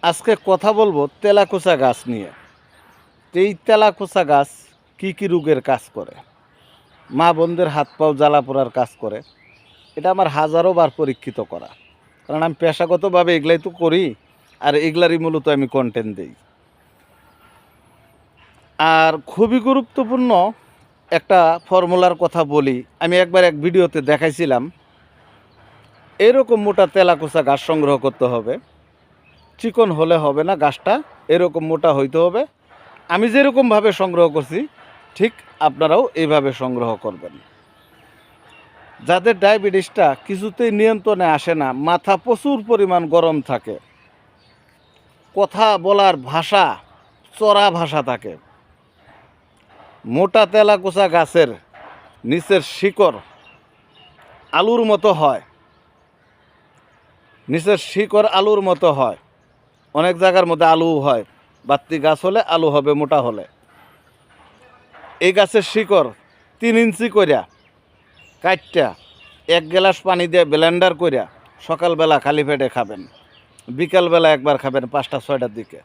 আজকে কথা বলবো তেলাকুচা গাছ নিয়ে। এই তেলাকুচা গাছ কি রোগের কাজ করে, মা বোনদের হাত পাও জ্বালা পোড়ার কাজ করে। এটা আমার হাজারো বার পরীক্ষিত করা, কারণ আমি পেশাগতভাবে এগুলাই তো করি, আর এগুলারই মূলত আমি কন্টেন্ট দিই। আর খুবই গুরুত্বপূর্ণ একটা ফর্মুলার কথা বলি। আমি একবার এক ভিডিওতে দেখাইছিলাম, এরকম মোটা তেলাকুচা গাছ সংগ্রহ করতে হবে। চিকন হলে হবে না, গাছটা এরকম মোটা হইতে হবে। আমি যেরকমভাবে সংগ্রহ করছি ঠিক আপনারাও এইভাবে সংগ্রহ করবেন। যাদের ডায়াবেটিসটা কিছুতেই নিয়ন্ত্রণে আসে না, মাথা প্রচুর পরিমাণ গরম থাকে, কথা বলার ভাষা চড়া ভাষা থাকে, মোটা তেলাকুচা গাছের নিচের শিকড় আলুর মতো হয়, নিচের শিকড় আলুর মতো হয়, অনেক জায়গার মধ্যে আলু হয়, বাত্তি গাছ হলে আলু হবে মোটা হলে। এই গাছের শিকড় 3 ইঞ্চি কইরা কাটটা 1 গ্লাস পানি দিয়ে ব্লেন্ডার কইরা সকালবেলা খালি পেটে খাবেন, বিকালবেলা একবার খাবেন 5টা-6টার দিকে।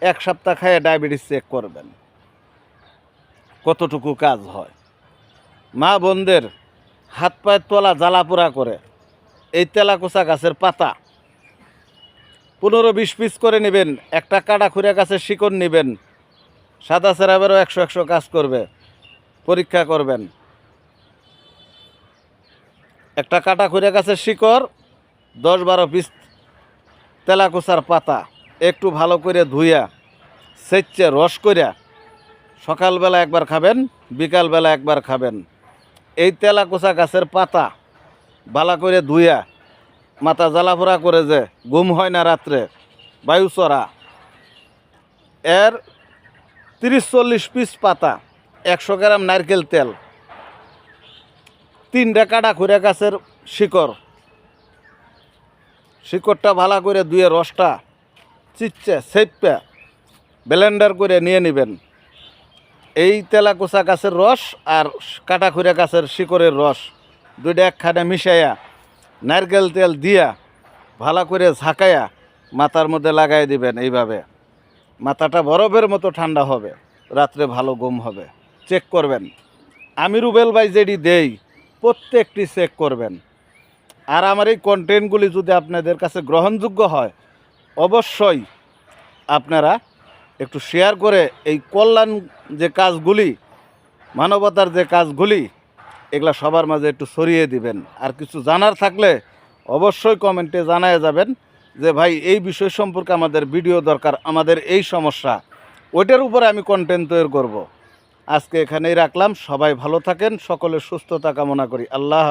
1 সপ্তাহ খাইয়ে ডায়াবেটিস চেক করবেন কতটুকু কাজ হয়। মা বোনদের হাত পায়ের তলা জ্বালা পোড়া করে এই তেলাকুচা গাছের পাতা 15-20 পিস করে নেবেন। একটা কাটা খুঁড়া গাছের শিকড় নেবেন, সাদা সেরাবেরও 100 কাজ করবে, পরীক্ষা করবেন। একটা কাটা খুঁড়া গাছের শিকড়, 10-12 পিস তেলাকুচার পাতা একটু ভালো করে ধুইয়া সেচে রস কইরা সকালবেলা একবার খাবেন, বিকালবেলা একবার খাবেন। এই তেলাকুচা গাছের পাতা ভালো করে ধুইয়া মাথা জ্বালাফোড়া করে যে ঘুম হয় না রাত্রে, বায়ু চড়া, এর 30-40 পিস পাতা, 100 গ্রাম নারকেল তেল, 3টা কাটা খুঁড়া গাছের শিকড়টা ভালো করে ধুয়ে রসটা চিচ্ছে সেপে ব্লেন্ডার করে নিয়ে নেবেন। এই তেলাকুচা গাছের রস আর কাটা খুঁড়া গাছের শিকড়ের রস দুইটা একখানে মিশাইয়া নারকেল তেল দিয়া ভালো করে ঝাঁকাইয়া মাথার মধ্যে লাগাই দিবেন। এইভাবে মাথাটা বরফের মতো ঠান্ডা হবে, রাত্রে ভালো ঘুম হবে। চেক করবেন, আমি রুবেল ভাই যেটি দেই প্রত্যেকটি চেক করবেন। আর আমার এই কন্টেন্টগুলি যদি আপনাদের কাছে গ্রহণযোগ্য হয়, অবশ্যই আপনারা একটু শেয়ার করে এই কল্যাণ যে কাজগুলি, মানবতার যে কাজগুলি, এগুলা সবার মাঝে একটু ছড়িয়ে দিবেন। আর কিছু জানার থাকলে অবশ্যই কমেন্টে জানায় যাবেন যে ভাই এই বিষয় সম্পর্কে আমাদের ভিডিও দরকার, আমাদের এই সমস্যা, ওইটার উপরে আমি কন্টেন্ট তৈরি করব। আজকে এখানেই রাখলাম। সবাই ভালো থাকেন, সকলের সুস্থতা কামনা করি। আল্লাহ হাফেজ।